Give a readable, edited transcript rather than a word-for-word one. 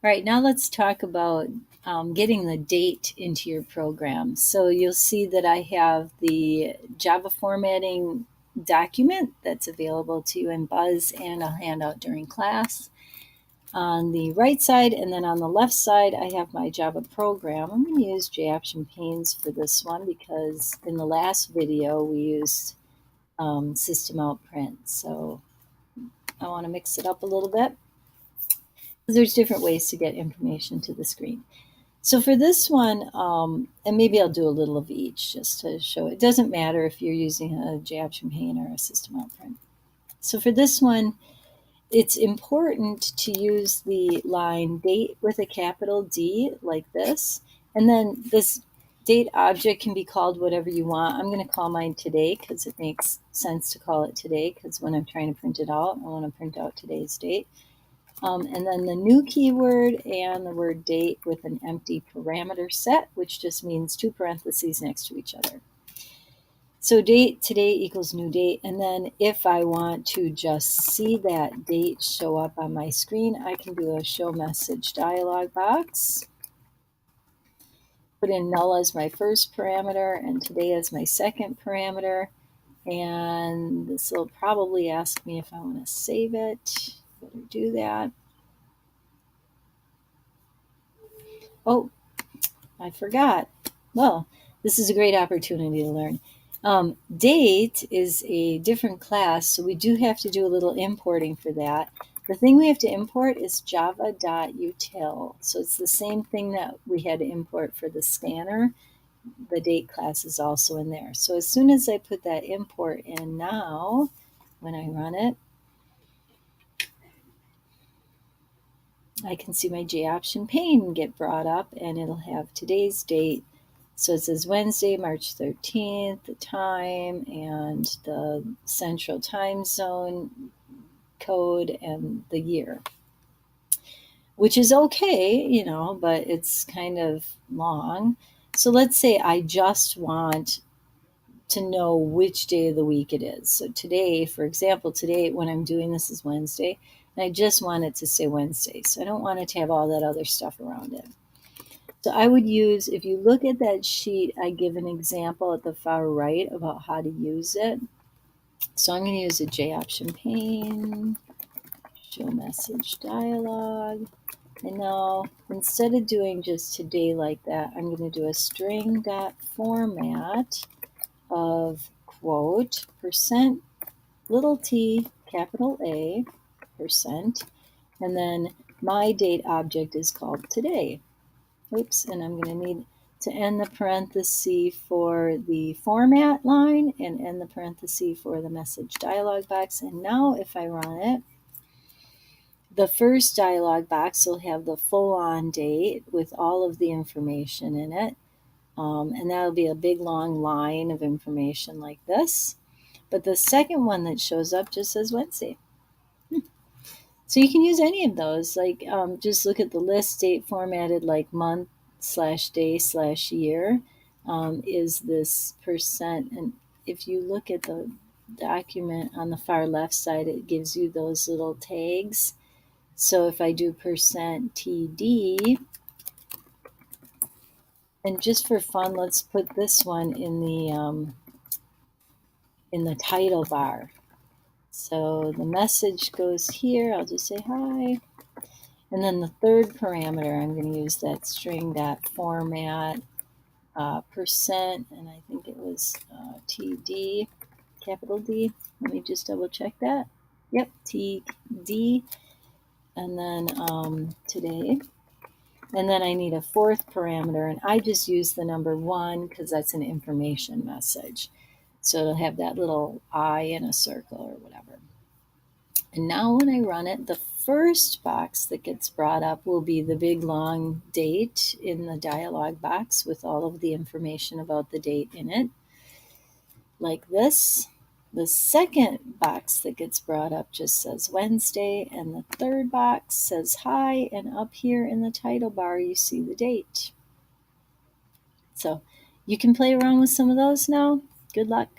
All right, now let's talk about getting the date into your program. So you'll see that I have the Java formatting document that's available to you in Buzz, and I'll hand out during class on the right side. And then on the left side, I have my Java program. I'm going to use JAptionPanes for this one because in the last video we used system out print. So I want to mix it up a little bit. There's different ways to get information to the screen. So for this one, and maybe I'll do a little of each just to show it doesn't matter if you're using a JAptionPane or a system out print. So for this one, it's important to use the line date with a capital D like this. And then this date object can be called whatever you want. I'm going to call mine today because it makes sense to call it today, because when I'm trying to print it out, I want to print out today's date. And then the new keyword and the word date with an empty parameter set, which just means two parentheses next to each other. So date today equals new date. And then if I want to just see that date show up on my screen, I can do a show message dialog box. Put in null as my first parameter and today as my second parameter. And this will probably ask me if I want to save it. Better do that. Oh, I forgot. Well, this is a great opportunity to learn. Date is a different class, so we do have to do a little importing for that. The thing we have to import is java.util. So it's the same thing that we had to import for the scanner. The date class is also in there. So as soon as I put that import in now, when I run it, I can see my JAptionPane get brought up, and it'll have today's date. So it says Wednesday, March 13th, the time and the central time zone code and the year, which is okay, you know, but it's kind of long. So let's say I just want to know which day of the week it is. So today, for example, today when I'm doing this is Wednesday, and I just want it to say Wednesday. So I don't want it to have all that other stuff around it. So I would use, if you look at that sheet, I give an example at the far right about how to use it. So I'm going to use a JAptionPane, show message dialog. And now instead of doing just today like that, I'm going to do a string.format of quote percent little t capital A percent, and then my date object is called today. Oops, and I'm going to need to end the parenthesis for the format line and end the parenthesis for the message dialog box. And now if I run it, the first dialog box will have the full-on date with all of the information in it. And that'll be a big long line of information like this. But the second one that shows up just says Wednesday. So you can use any of those. Like just look at the list date formatted like month / day / year is this percent. And if you look at the document on the far left side, it gives you those little tags. So if I do percent TD, and just for fun, let's put this one in the title bar. So the message goes here. I'll just say hi. And then the third parameter, I'm going to use that string.format percent, and I think it was TD, capital D. Let me just double check that. Yep, TD, and then today. And then I need a fourth parameter, and I just use the number 1 because that's an information message. So it'll have that little I in a circle or whatever. And now when I run it, the first box that gets brought up will be the big long date in the dialog box with all of the information about the date in it, like this. The second box that gets brought up just says Wednesday, and the third box says hi, and up here in the title bar you see the date. So you can play around with some of those now. Good luck.